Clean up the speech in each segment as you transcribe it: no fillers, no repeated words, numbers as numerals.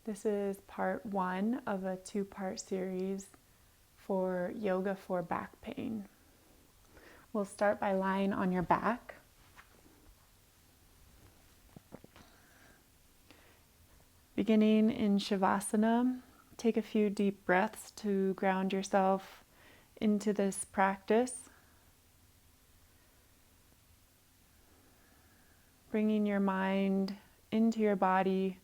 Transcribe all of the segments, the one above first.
This is part 1 of a 2-part series for yoga for back pain. We'll start by lying on your back. Beginning in Shavasana, take a few deep breaths to ground yourself into this practice. Bringing your mind into your body,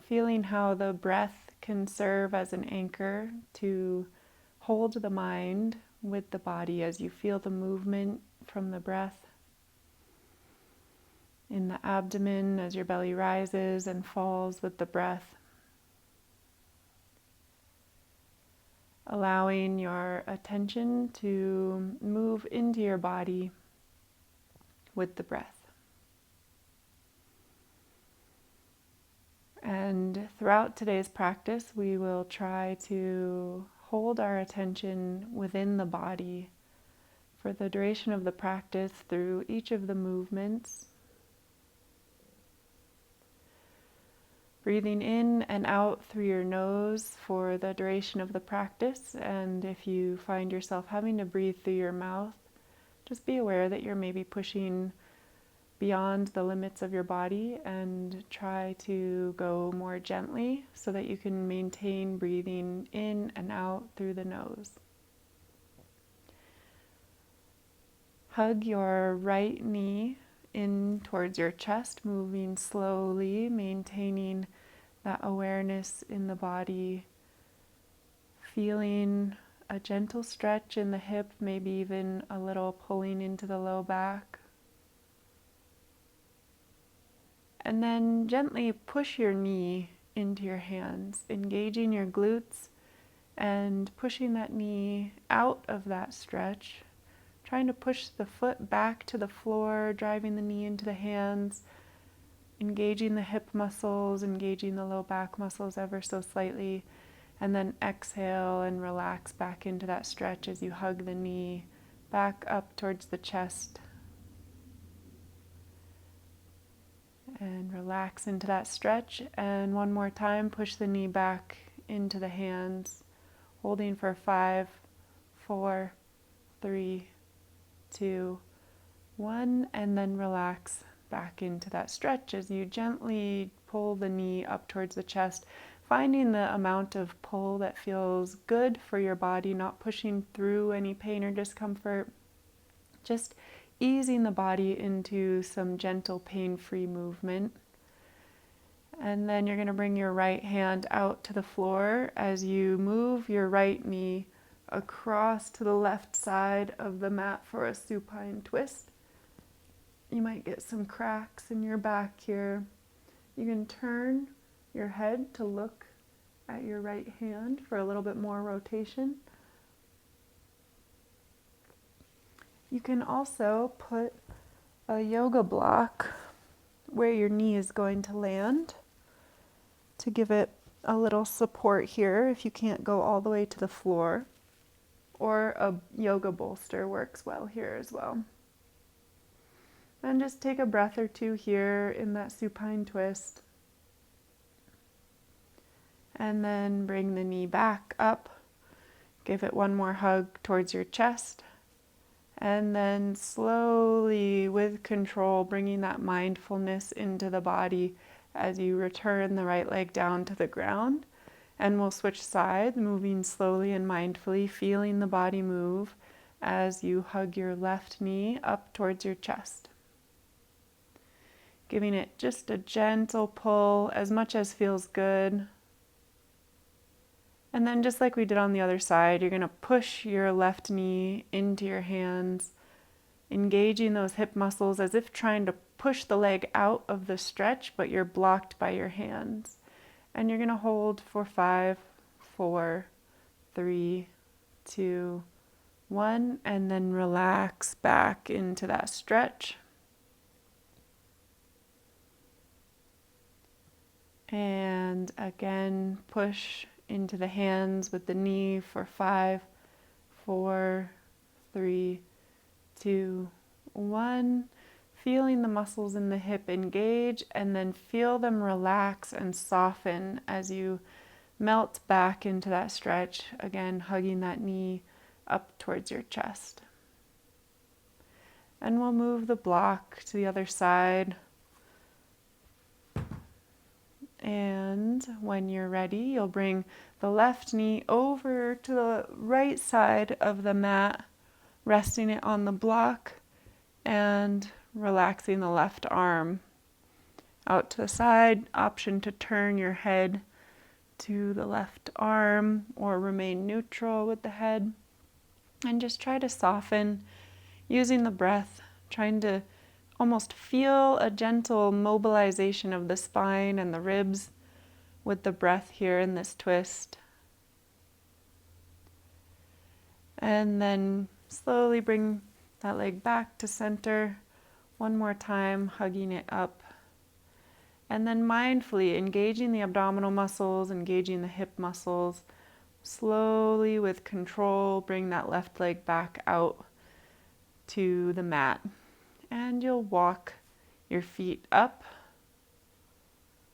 feeling how the breath can serve as an anchor to hold the mind with the body as you feel the movement from the breath in the abdomen as your belly rises and falls with the breath. Allowing your attention to move into your body with the breath. And throughout today's practice, we will try to hold our attention within the body for the duration of the practice through each of the movements. Breathing in and out through your nose for the duration of the practice, and if you find yourself having to breathe through your mouth, just be aware that you're maybe pushing beyond the limits of your body and try to go more gently so that you can maintain breathing in and out through the nose. Hug your right knee in towards your chest, moving slowly, maintaining that awareness in the body, feeling a gentle stretch in the hip, maybe even a little pulling into the low back. And then gently push your knee into your hands, engaging your glutes and pushing that knee out of that stretch. Trying to push the foot back to the floor, driving the knee into the hands, engaging the hip muscles, engaging the low back muscles ever so slightly, and then exhale and relax back into that stretch as you hug the knee back up towards the chest. And relax into that stretch, and one more time, push the knee back into the hands, holding for 5, 4, 3, 2, 1, and then relax back into that stretch as you gently pull the knee up towards the chest, finding the amount of pull that feels good for your body, not pushing through any pain or discomfort, just easing the body into some gentle pain-free movement. And then you're going to bring your right hand out to the floor as you move your right knee across to the left side of the mat for a supine twist. You might get some cracks in your back here. You can turn your head to look at your right hand for a little bit more rotation. You can also put a yoga block where your knee is going to land to give it a little support here if you can't go all the way to the floor. Or a yoga bolster works well here as well. And just take a breath or two here in that supine twist. And then bring the knee back up. Give it one more hug towards your chest. And then slowly, with control, bringing that mindfulness into the body as you return the right leg down to the ground. And we'll switch sides, moving slowly and mindfully, feeling the body move as you hug your left knee up towards your chest. Giving it just a gentle pull, as much as feels good. And then just like we did on the other side, you're going to push your left knee into your hands, engaging those hip muscles as if trying to push the leg out of the stretch, but you're blocked by your hands. And you're going to hold for 5, 4, 3, 2, 1, and then relax back into that stretch. And again, push into the hands with the knee for 5, 4, 3, 2, 1. feeling the muscles in the hip engage, and then feel them relax and soften as you melt back into that stretch, again hugging that knee up towards your chest. And we'll move the block to the other side. And when you're ready, you'll bring the left knee over to the right side of the mat, resting it on the block and relaxing the left arm out to the side. Option to turn your head to the left arm or remain neutral with the head. And just try to soften using the breath, trying to almost feel a gentle mobilization of the spine and the ribs with the breath here in this twist. And then slowly bring that leg back to center. One more time, hugging it up. And then mindfully engaging the abdominal muscles, engaging the hip muscles. Slowly, with control, bring that left leg back out to the mat. And you'll walk your feet up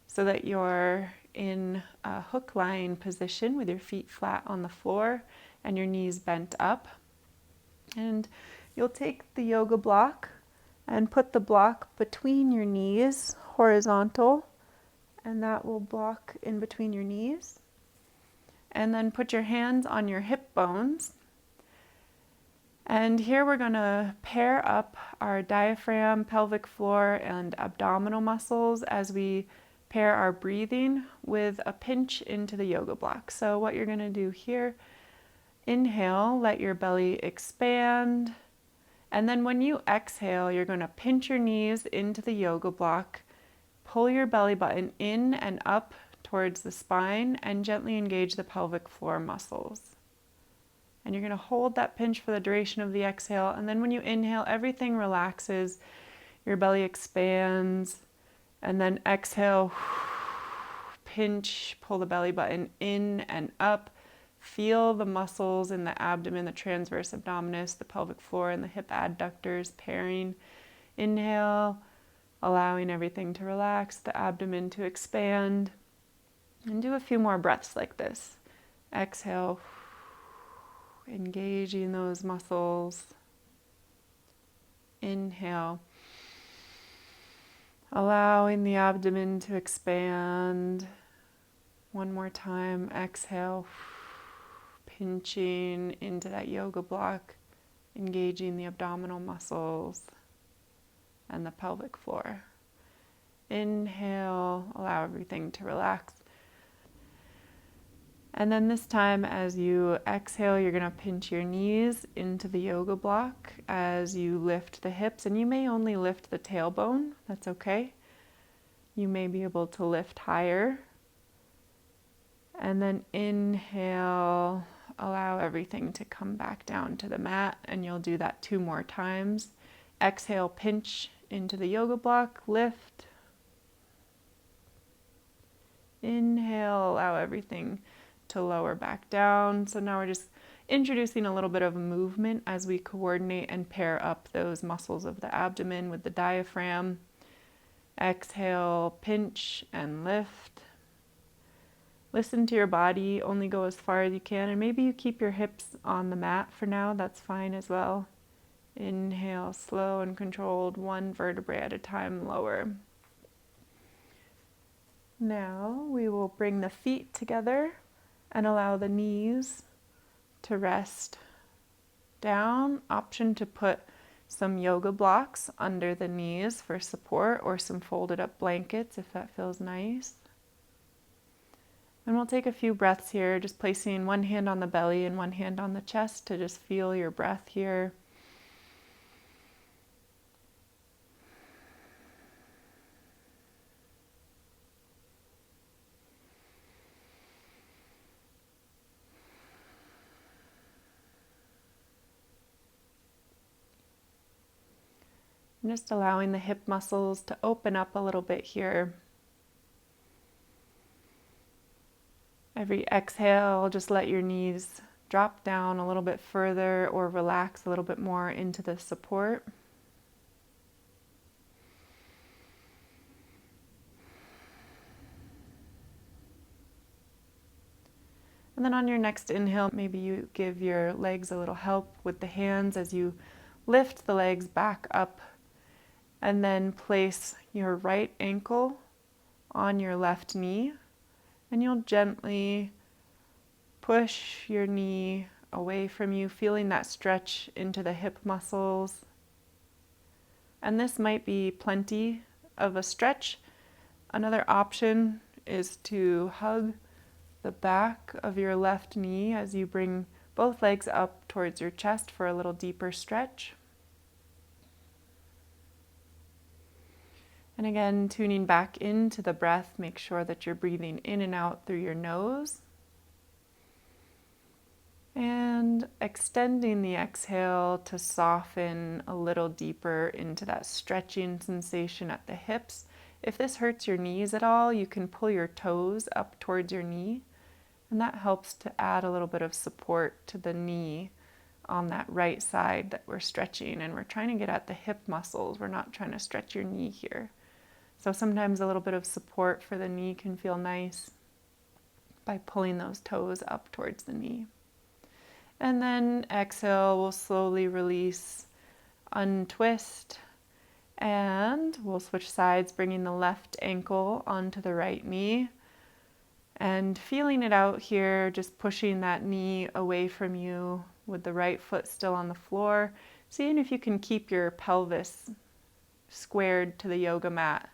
so that you're in a hook lying position with your feet flat on the floor and your knees bent up. And you'll take the yoga block and put the block between your knees, horizontal, and that will block in between your knees. And then put your hands on your hip bones. And here we're going to pair up our diaphragm, pelvic floor, and abdominal muscles as we pair our breathing with a pinch into the yoga block. So what you're going to do here, inhale, let your belly expand. And then when you exhale, you're going to pinch your knees into the yoga block, pull your belly button in and up towards the spine, and gently engage the pelvic floor muscles. And you're going to hold that pinch for the duration of the exhale. And then when you inhale, everything relaxes, your belly expands, and then exhale, pinch, pull the belly button in and up. Feel the muscles in the abdomen, the transverse abdominis, the pelvic floor, and the hip adductors pairing. Inhale, allowing everything to relax, the abdomen to expand. And do a few more breaths like this. Exhale, engaging those muscles. Inhale, allowing the abdomen to expand. One more time. Exhale, pinching into that yoga block, engaging the abdominal muscles and the pelvic floor. Inhale, allow everything to relax. And then this time, as you exhale, you're going to pinch your knees into the yoga block as you lift the hips. And you may only lift the tailbone. That's okay. You may be able to lift higher. And then inhale, allow everything to come back down to the mat. And you'll do that 2 more times. Exhale, pinch into the yoga block, lift. Inhale, allow everything to lower back down. So now we're just introducing a little bit of movement as we coordinate and pair up those muscles of the abdomen with the diaphragm. Exhale, pinch and lift. Listen to your body, only go as far as you can, and maybe you keep your hips on the mat for now, that's fine as well. Inhale, slow and controlled, 1 vertebrae at a time lower. Now we will bring the feet together and allow the knees to rest down. Option to put some yoga blocks under the knees for support, or some folded up blankets if that feels nice. And we'll take a few breaths here, just placing one hand on the belly and one hand on the chest to just feel your breath here. And just allowing the hip muscles to open up a little bit here. Every exhale, just let your knees drop down a little bit further or relax a little bit more into the support. And then on your next inhale, maybe you give your legs a little help with the hands as you lift the legs back up, and then place your right ankle on your left knee, and you'll gently push your knee away from you, feeling that stretch into the hip muscles. And this might be plenty of a stretch. Another option is to hug the back of your left knee as you bring both legs up towards your chest for a little deeper stretch. And again, tuning back into the breath, make sure that you're breathing in and out through your nose. And extending the exhale to soften a little deeper into that stretching sensation at the hips. If this hurts your knees at all, you can pull your toes up towards your knee, and that helps to add a little bit of support to the knee on that right side that we're stretching. And we're trying to get at the hip muscles. We're not trying to stretch your knee here. So sometimes a little bit of support for the knee can feel nice by pulling those toes up towards the knee. And then exhale, we'll slowly release, untwist, and we'll switch sides, bringing the left ankle onto the right knee. And feeling it out here, just pushing that knee away from you with the right foot still on the floor. Seeing if you can keep your pelvis squared to the yoga mat.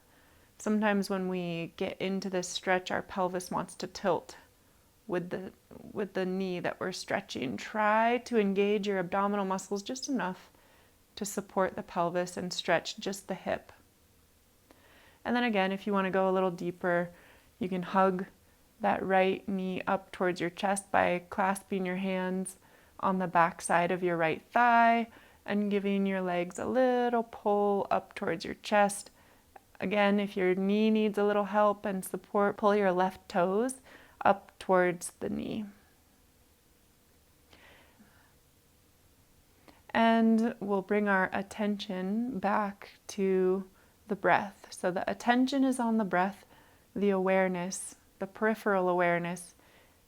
Sometimes when we get into this stretch, our pelvis wants to tilt with the knee that we're stretching. Try to engage your abdominal muscles just enough to support the pelvis and stretch just the hip. And then again, if you want to go a little deeper, you can hug that right knee up towards your chest by clasping your hands on the back side of your right thigh and giving your legs a little pull up towards your chest. Again, if your knee needs a little help and support, pull your left toes up towards the knee. And we'll bring our attention back to the breath. So the attention is on the breath, the awareness, the peripheral awareness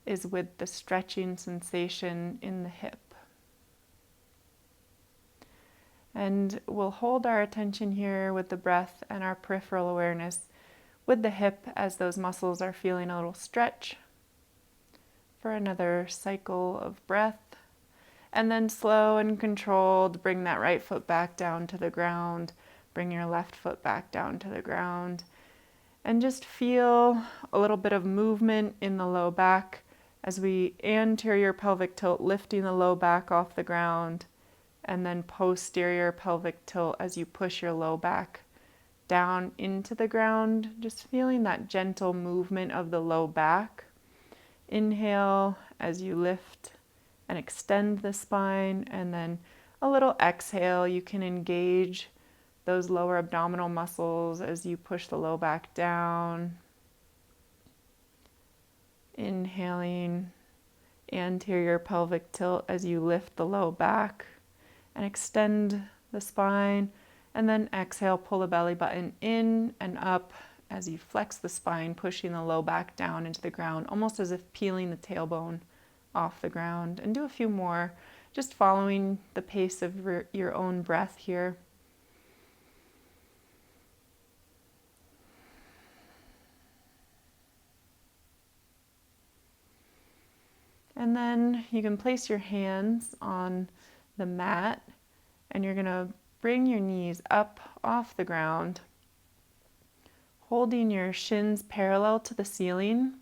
is with the stretching sensation in the hip. And we'll hold our attention here with the breath and our peripheral awareness with the hip as those muscles are feeling a little stretch for another cycle of breath. And then slow and controlled, bring that right foot back down to the ground, bring your left foot back down to the ground, and just feel a little bit of movement in the low back as we anterior pelvic tilt, lifting the low back off the ground, and then posterior pelvic tilt as you push your low back down into the ground, just feeling that gentle movement of the low back. Inhale as you lift and extend the spine, and then a little exhale. You can engage those lower abdominal muscles as you push the low back down. Inhaling, anterior pelvic tilt as you lift the low back and extend the spine, and then exhale, pull the belly button in and up as you flex the spine, pushing the low back down into the ground, almost as if peeling the tailbone off the ground. And do a few more, just following the pace of your own breath here. And then you can place your hands on the mat, and you're going to bring your knees up off the ground, holding your shins parallel to the ceiling,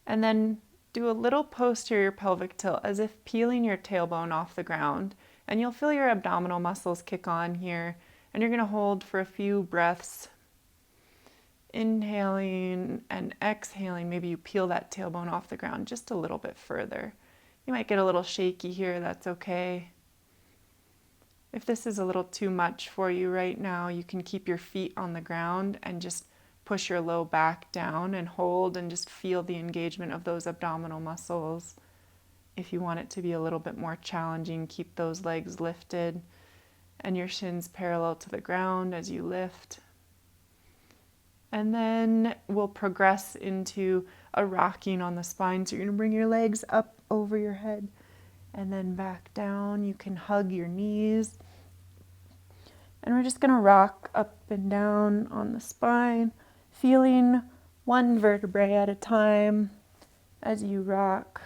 and then do a little posterior pelvic tilt as if peeling your tailbone off the ground. And you'll feel your abdominal muscles kick on here, and you're going to hold for a few breaths, inhaling and exhaling. Maybe you peel that tailbone off the ground just a little bit further. You might get a little shaky here, that's okay. If this is a little too much for you right now, you can keep your feet on the ground and just push your low back down and hold and just feel the engagement of those abdominal muscles. If you want it to be a little bit more challenging, keep those legs lifted and your shins parallel to the ground as you lift. And then we'll progress into a rocking on the spine. So you're going to bring your legs up over your head and then back down. You can hug your knees. And we're just going to rock up and down on the spine, feeling one vertebrae at a time as you rock.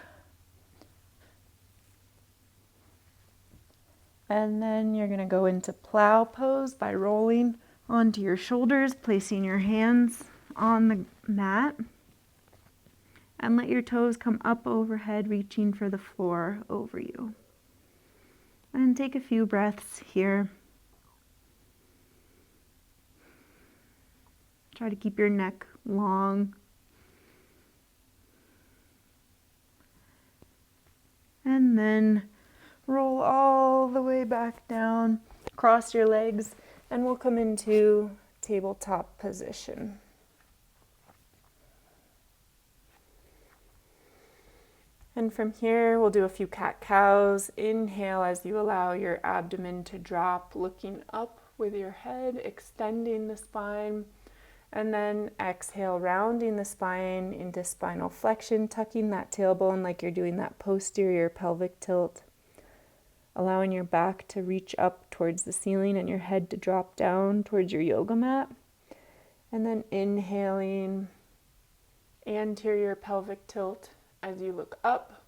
And then you're going to go into plow pose by rolling onto your shoulders, placing your hands on the mat. And let your toes come up overhead, reaching for the floor over you. And take a few breaths here. Try to keep your neck long. And then roll all the way back down, cross your legs, and we'll come into tabletop position. And from here, we'll do a few cat-cows. Inhale as you allow your abdomen to drop, looking up with your head, extending the spine. And then exhale, rounding the spine into spinal flexion, tucking that tailbone like you're doing that posterior pelvic tilt. Allowing your back to reach up towards the ceiling and your head to drop down towards your yoga mat. And then inhaling, anterior pelvic tilt as you look up.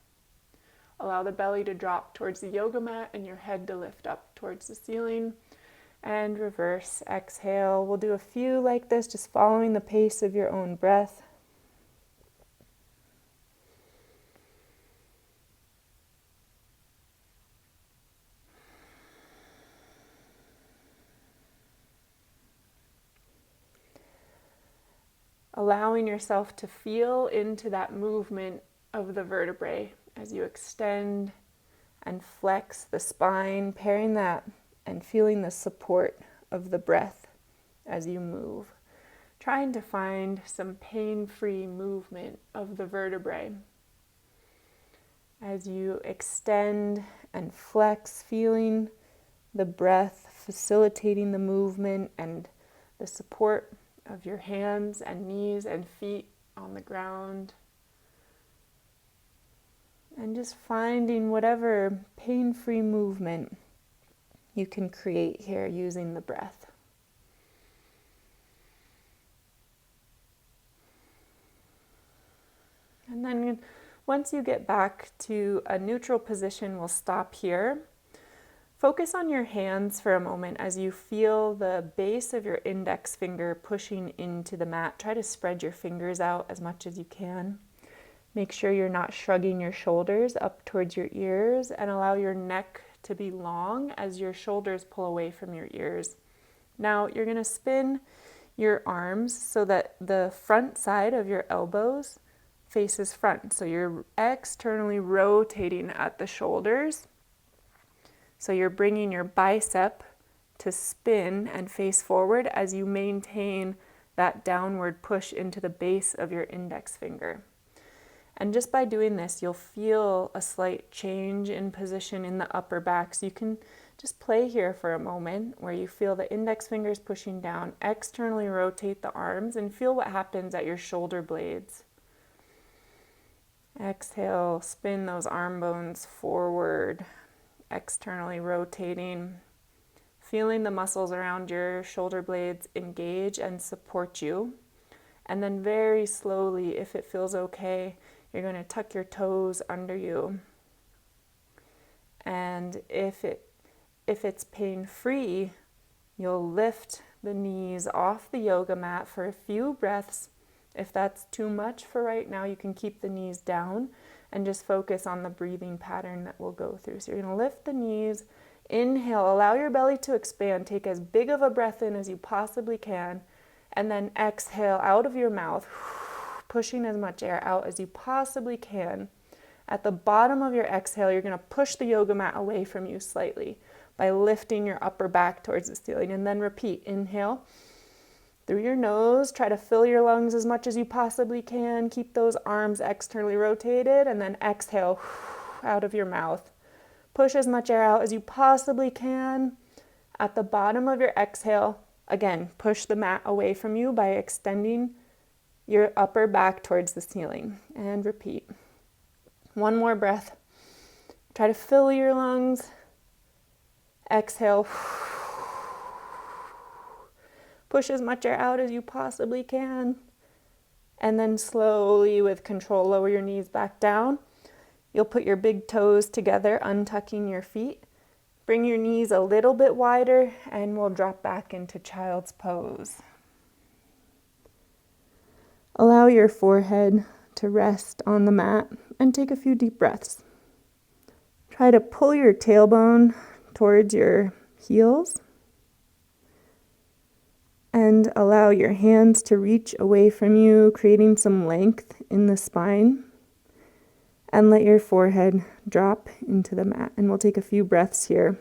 Allow the belly to drop towards the yoga mat and your head to lift up towards the ceiling. And reverse, exhale. We'll do a few like this, just following the pace of your own breath. Allowing yourself to feel into that movement of the vertebrae as you extend and flex the spine, pairing that and feeling the support of the breath as you move. Trying to find some pain-free movement of the vertebrae. As you extend and flex, feeling the breath, facilitating the movement and the support of your hands and knees and feet on the ground. And just finding whatever pain-free movement you can create here using the breath. And then once you get back to a neutral position, we'll stop here. Focus on your hands for a moment as you feel the base of your index finger pushing into the mat. Try to spread your fingers out as much as you can. Make sure you're not shrugging your shoulders up towards your ears, and allow your neck to be long as your shoulders pull away from your ears. Now you're going to spin your arms so that the front side of your elbows faces front. So you're externally rotating at the shoulders. So you're bringing your bicep to spin and face forward as you maintain that downward push into the base of your index finger. And just by doing this, you'll feel a slight change in position in the upper back. So you can just play here for a moment where you feel the index fingers pushing down, externally rotate the arms, and feel what happens at your shoulder blades. Exhale, spin those arm bones forward, externally rotating, feeling the muscles around your shoulder blades engage and support you. And then very slowly, if it feels okay, you're going to tuck your toes under you. And if it's pain-free, you'll lift the knees off the yoga mat for a few breaths. If that's too much for right now, you can keep the knees down and just focus on the breathing pattern that we'll go through. So you're going to lift the knees, inhale, allow your belly to expand, take as big of a breath in as you possibly can, and then exhale out of your mouth, pushing as much air out as you possibly can. At the bottom of your exhale, you're going to push the yoga mat away from you slightly by lifting your upper back towards the ceiling. And then repeat, inhale through your nose, try to fill your lungs as much as you possibly can. Keep those arms externally rotated, and then exhale out of your mouth. Push as much air out as you possibly can. At the bottom of your exhale, Again, push the mat away from you by extending your upper back towards the ceiling. And repeat. One more breath. Try to fill your lungs. Exhale. Push as much air out as you possibly can. And then slowly, with control, lower your knees back down. You'll put your big toes together, untucking your feet. Bring your knees a little bit wider, and we'll drop back into child's pose. Allow your forehead to rest on the mat and take a few deep breaths. Try to pull your tailbone towards your heels and allow your hands to reach away from you, creating some length in the spine. And let your forehead drop into the mat. And we'll take a few breaths here.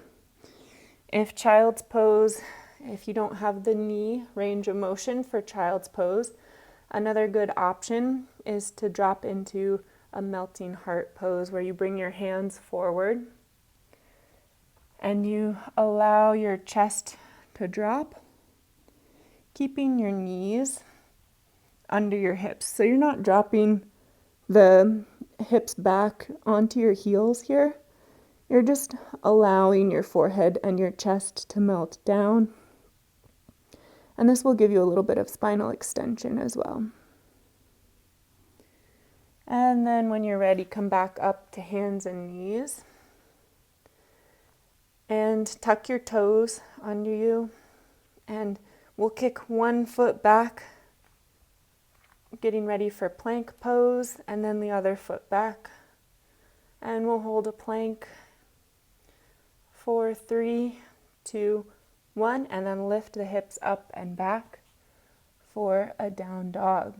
If child's pose, if you don't have the knee range of motion for child's pose, another good option is to drop into a melting heart pose where you bring your hands forward and you allow your chest to drop, keeping your knees under your hips. So you're not dropping the hips back onto your heels here. You're just allowing your forehead and your chest to melt down. And this will give you a little bit of spinal extension as well. And then when you're ready, come back up to hands and knees. And tuck your toes under you. And we'll kick one foot back, getting ready for plank pose, and then the other foot back. And we'll hold a plank for 3, 2, 1, and then lift the hips up and back for a down dog.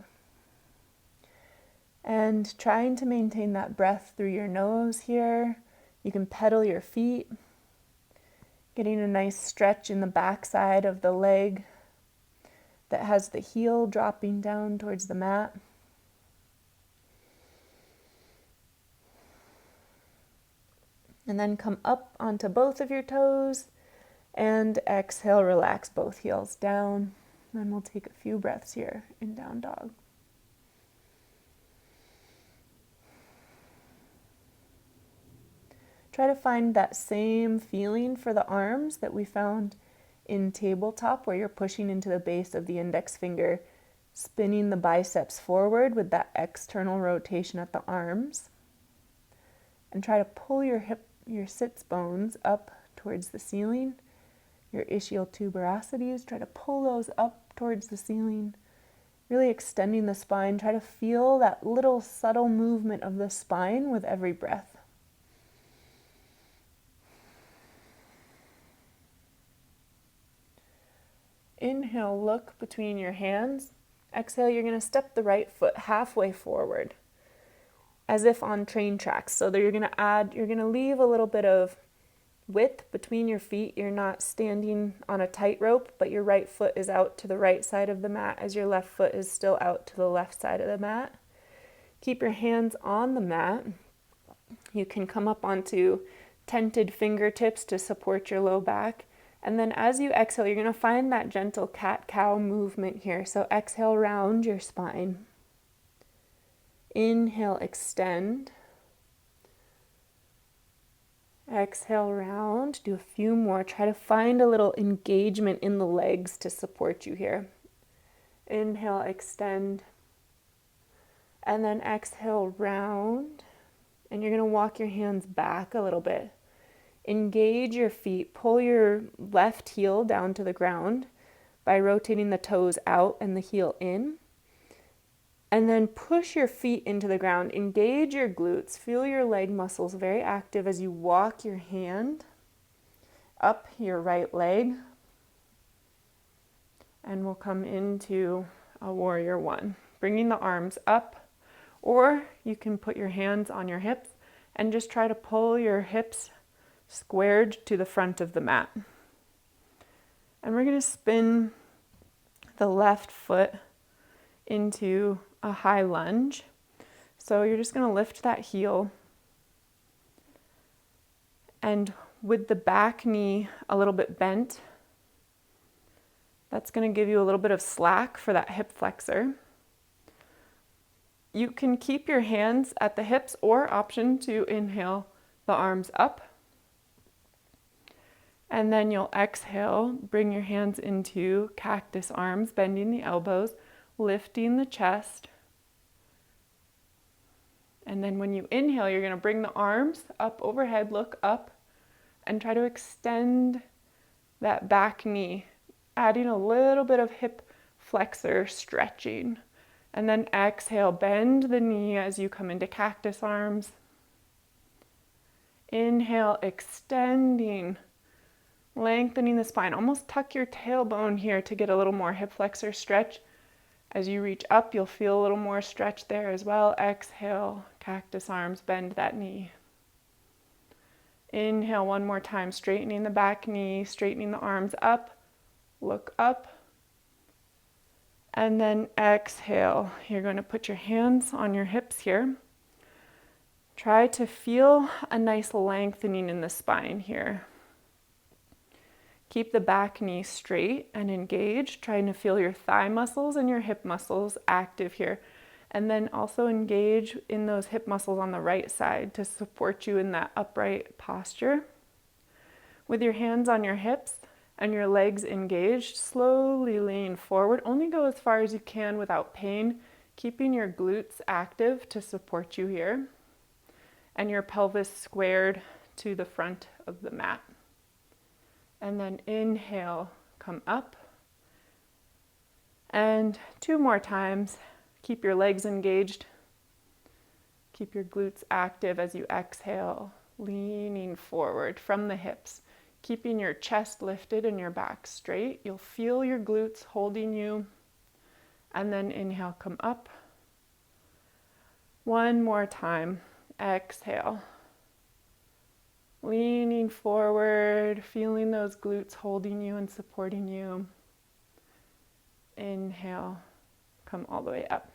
And trying to maintain that breath through your nose here. You can pedal your feet, getting a nice stretch in the backside of the leg that has the heel dropping down towards the mat. And then come up onto both of your toes and exhale, relax both heels down. Then we'll take a few breaths here in down dog. Try to find that same feeling for the arms that we found in tabletop, where you're pushing into the base of the index finger, spinning the biceps forward with that external rotation at the arms. And try to pull your sits bones up towards the ceiling. Your ischial tuberosities, try to pull those up towards the ceiling. Really extending the spine. Try to feel that little subtle movement of the spine with every breath. Inhale, look between your hands. Exhale, you're going to step the right foot halfway forward, as if on train tracks. So that you're going to leave a little bit of width between your feet. You're not standing on a tightrope, but your right foot is out to the right side of the mat as your left foot is still out to the left side of the mat. Keep your hands on the mat. You can come up onto tented fingertips to support your low back. And then as you exhale, you're going to find that gentle cat-cow movement here. So exhale, round your spine. Inhale, extend. Exhale, round. Do a few more. Try to find a little engagement in the legs to support you here. Inhale, extend. And then exhale, round. And you're going to walk your hands back a little bit. Engage your feet. Pull your left heel down to the ground by rotating the toes out and the heel in. And then push your feet into the ground. Engage your glutes. Feel your leg muscles very active as you walk your hand up your right leg. And we'll come into a warrior one. Bringing the arms up, or you can put your hands on your hips and just try to pull your hips squared to the front of the mat. And we're going to spin the left foot into a high lunge. So you're just going to lift that heel, and with the back knee a little bit bent, That's going to give you a little bit of slack for that hip flexor. You can keep your hands at the hips or option to inhale the arms up. And then you'll exhale, bring your hands into cactus arms, bending the elbows, lifting the chest. And then when you inhale, you're going to bring the arms up overhead, look up, and try to extend that back knee, adding a little bit of hip flexor stretching. And then exhale, bend the knee as you come into cactus arms. Inhale, extending, lengthening the spine. Almost tuck your tailbone here to get a little more hip flexor stretch. As you reach up, you'll feel a little more stretch there as well. Exhale, cactus arms, bend that knee. Inhale one more time, straightening the back knee, straightening the arms up, look up. And then exhale, you're going to put your hands on your hips here. Try to feel a nice lengthening in the spine here. Keep the back knee straight and engaged, trying to feel your thigh muscles and your hip muscles active here. And then also engage in those hip muscles on the right side to support you in that upright posture. With your hands on your hips and your legs engaged, slowly lean forward. Only go as far as you can without pain, keeping your glutes active to support you here. And your pelvis squared to the front of the mat. And then inhale, come up. And 2 more times. Keep your legs engaged. Keep your glutes active as you exhale, leaning forward from the hips. Keeping your chest lifted and your back straight. You'll feel your glutes holding you. And then inhale, come up. 1 more time. Exhale. Leaning forward, feeling those glutes holding you and supporting you. Inhale, come all the way up.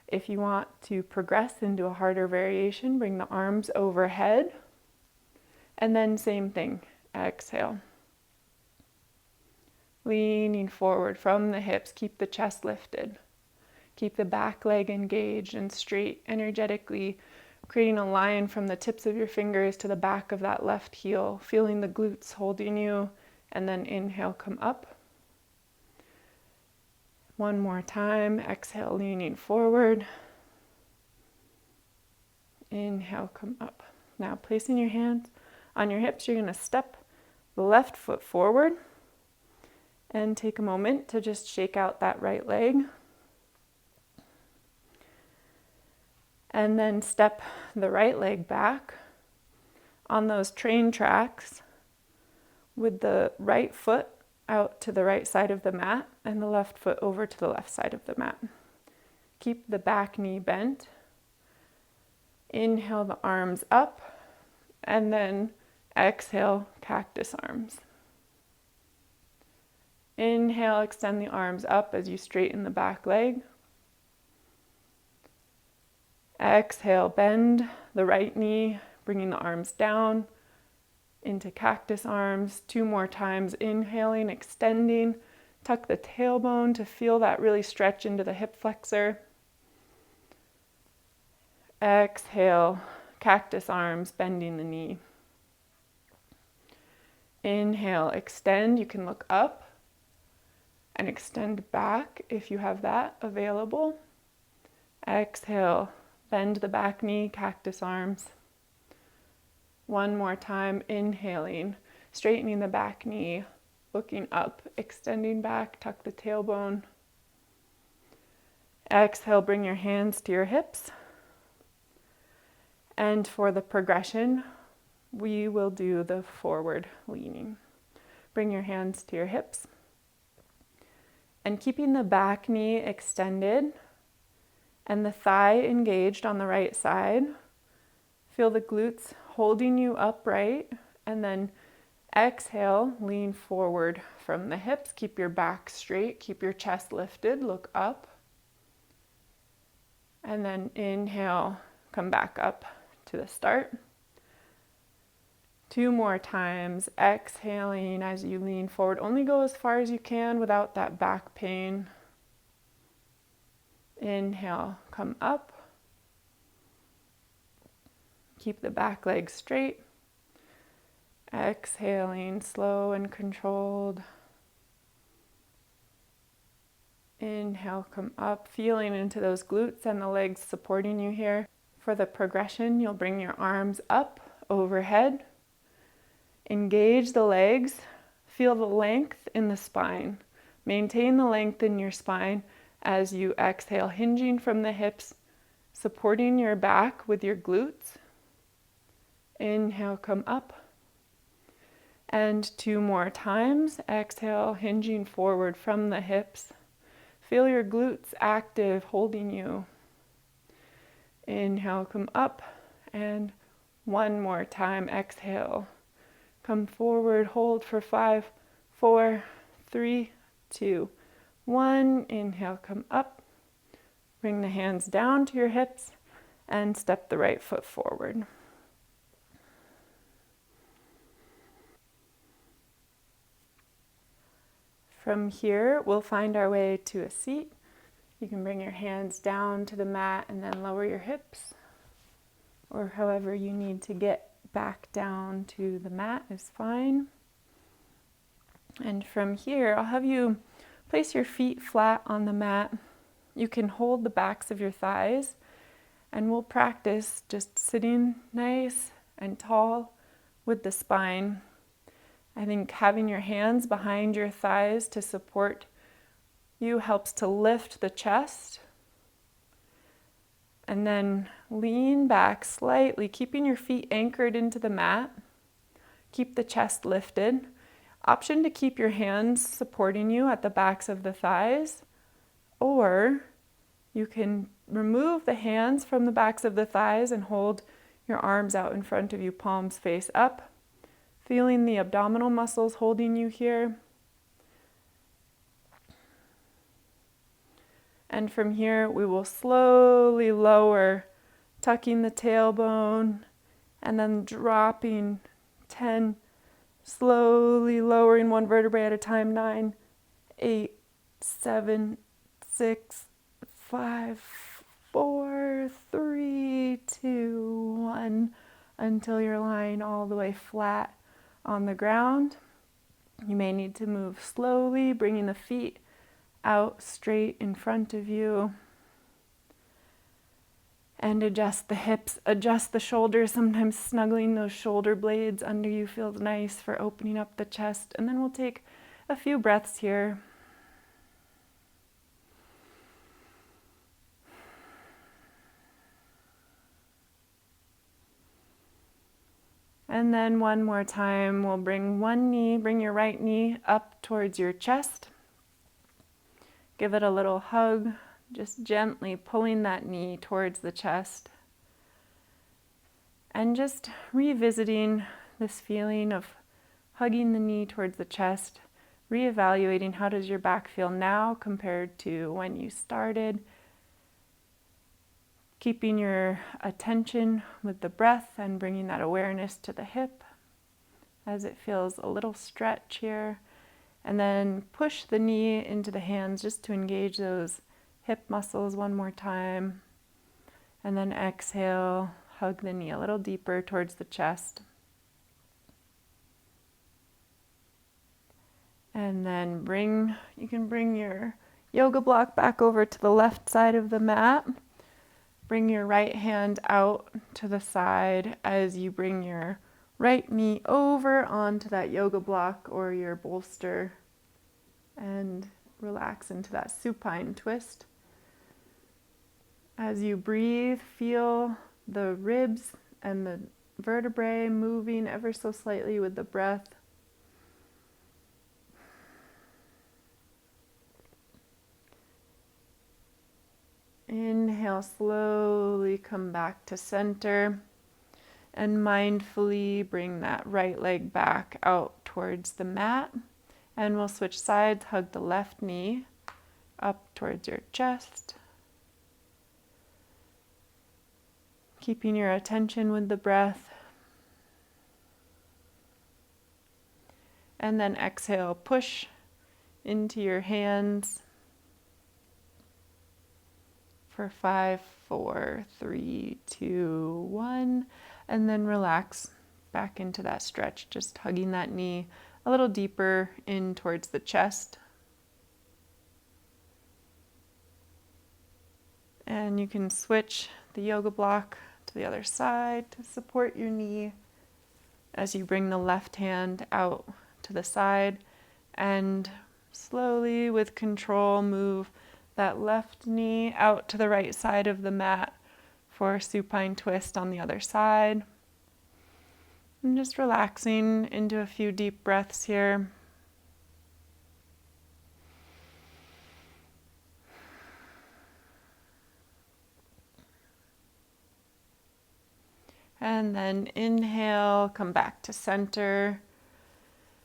If you want to progress into a harder variation, bring the arms overhead. And then same thing, exhale. Leaning forward from the hips, keep the chest lifted. Keep the back leg engaged and straight energetically, creating a line from the tips of your fingers to the back of that left heel, feeling the glutes holding you, and then inhale, come up. 1 more time, exhale, leaning forward. Inhale, come up. Now placing your hands on your hips, you're going to step the left foot forward and take a moment to just shake out that right leg. And then step the right leg back on those train tracks with the right foot out to the right side of the mat and the left foot over to the left side of the mat. Keep the back knee bent. Inhale the arms up and then exhale, cactus arms. Inhale, extend the arms up as you straighten the back leg. Exhale, bend the right knee, bringing the arms down into cactus arms. 2 more times, inhaling, extending. Tuck the tailbone to feel that really stretch into the hip flexor. Exhale, cactus arms, bending the knee. Inhale, extend. You can look up and extend back if you have that available. Exhale, bend the back knee, cactus arms. 1 more time, inhaling, straightening the back knee, looking up, extending back, tuck the tailbone. Exhale, bring your hands to your hips. And for the progression, we will do the forward leaning. Bring your hands to your hips. And keeping the back knee extended and the thigh engaged on the right side. Feel the glutes holding you upright, and then exhale, lean forward from the hips. Keep your back straight, keep your chest lifted, look up. And then inhale, come back up to the start. 2 more times, exhaling as you lean forward. Only go as far as you can without that back pain. Inhale, come up. Keep the back leg straight. Exhaling, slow and controlled. Inhale, come up, feeling into those glutes and the legs supporting you here. For the progression, you'll bring your arms up overhead. Engage the legs. Feel the length in the spine. Maintain the length in your spine as you exhale, hinging from the hips, supporting your back with your glutes. Inhale, come up. And 2 more times. Exhale, hinging forward from the hips. Feel your glutes active, holding you. Inhale, come up. And 1 more time. Exhale. Come forward, hold for 5, 4, 3, 2, 1. Inhale, come up. Bring the hands down to your hips and step the right foot forward. From here, we'll find our way to a seat. You can bring your hands down to the mat and then lower your hips, or however you need to get back down to the mat is fine. And from here, I'll have you place your feet flat on the mat. You can hold the backs of your thighs, and we'll practice just sitting nice and tall with the spine. I think having your hands behind your thighs to support you helps to lift the chest. And then lean back slightly, keeping your feet anchored into the mat. Keep the chest lifted. Option to keep your hands supporting you at the backs of the thighs, or you can remove the hands from the backs of the thighs and hold your arms out in front of you, palms face up. Feeling the abdominal muscles holding you here. And from here, we will slowly lower, tucking the tailbone, and then dropping 10, slowly lowering 1 vertebrae at a time. 9, 8, 7, 6, 5, 4, 3, 2, 1, until you're lying all the way flat on the ground. You may need to move slowly, bringing the feet out straight in front of you. And adjust the hips, adjust the shoulders. Sometimes snuggling those shoulder blades under you feels nice for opening up the chest. And then we'll take a few breaths here. And then 1 more time, we'll bring your right knee up towards your chest. Give it a little hug, just gently pulling that knee towards the chest. And just revisiting this feeling of hugging the knee towards the chest, reevaluating how does your back feel now compared to when you started. Keeping your attention with the breath and bringing that awareness to the hip as it feels a little stretch here. And then push the knee into the hands just to engage those hip muscles 1 more time. And then exhale, hug the knee a little deeper towards the chest. And then you can bring your yoga block back over to the left side of the mat. Bring your right hand out to the side as you bring your right knee over onto that yoga block or your bolster and relax into that supine twist. As you breathe, feel the ribs and the vertebrae moving ever so slightly with the breath. Inhale, slowly come back to center and mindfully bring that right leg back out towards the mat. And we'll switch sides, hug the left knee up towards your chest. Keeping your attention with the breath. And then exhale, push into your hands for 5, 4, 3, 2, 1. And then relax back into that stretch, just hugging that knee a little deeper in towards the chest. And you can switch the yoga block to the other side to support your knee as you bring the left hand out to the side and slowly with control move that left knee out to the right side of the mat for a supine twist on the other side. And just relaxing into a few deep breaths here. And then inhale, come back to center.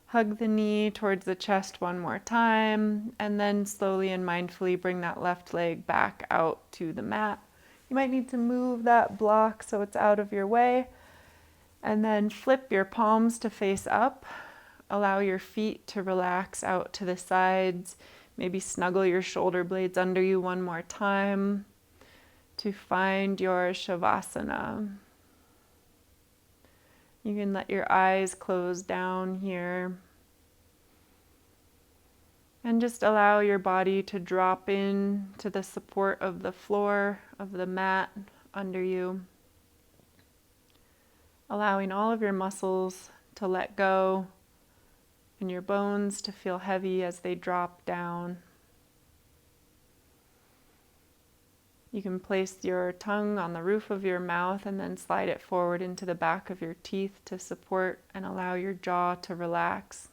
Hug the knee towards the chest one more time, and then slowly and mindfully bring that left leg back out to the mat. You might need to move that block so it's out of your way, and then flip your palms to face up. Allow your feet to relax out to the sides. Maybe snuggle your shoulder blades under you one more time to find your Shavasana. You can let your eyes close down here and just allow your body to drop in to the support of the floor of the mat under you, allowing all of your muscles to let go and your bones to feel heavy as they drop down. You can place your tongue on the roof of your mouth and then slide it forward into the back of your teeth to support and allow your jaw to relax.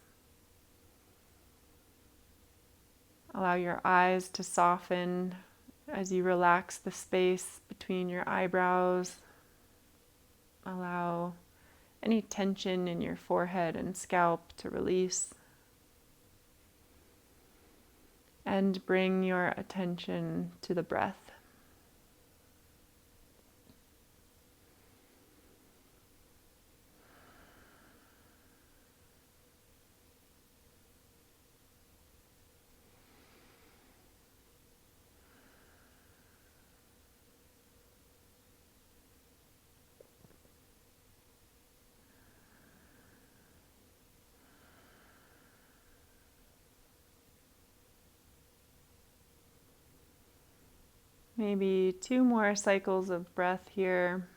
Allow your eyes to soften as you relax the space between your eyebrows. Allow any tension in your forehead and scalp to release. And bring your attention to the breath. Maybe 2 more cycles of breath here.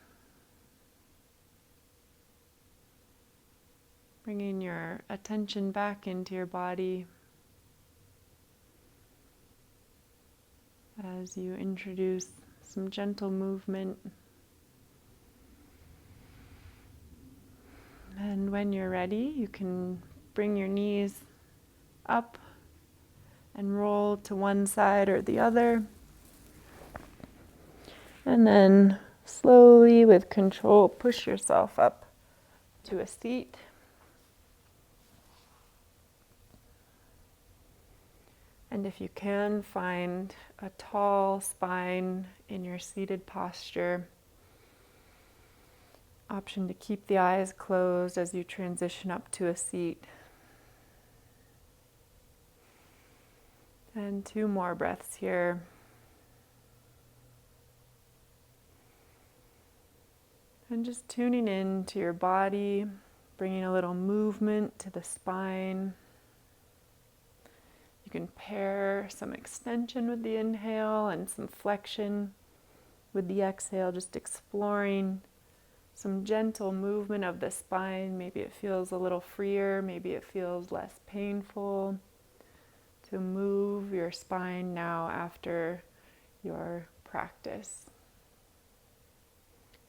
Bringing your attention back into your body as you introduce some gentle movement. And when you're ready, you can bring your knees up and roll to one side or the other. And then slowly, with control, push yourself up to a seat. And if you can, find a tall spine in your seated posture. Option to keep the eyes closed as you transition up to a seat. And 2 more breaths here. And just tuning in to your body, bringing a little movement to the spine. You can pair some extension with the inhale and some flexion with the exhale, just exploring some gentle movement of the spine. Maybe it feels a little freer, maybe it feels less painful to move your spine now after your practice.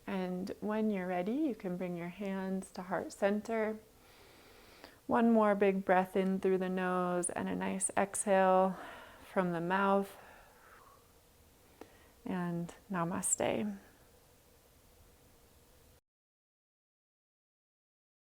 And when you're ready, you can bring your hands to heart center. 1 more big breath in through the nose and a nice exhale from the mouth. And namaste.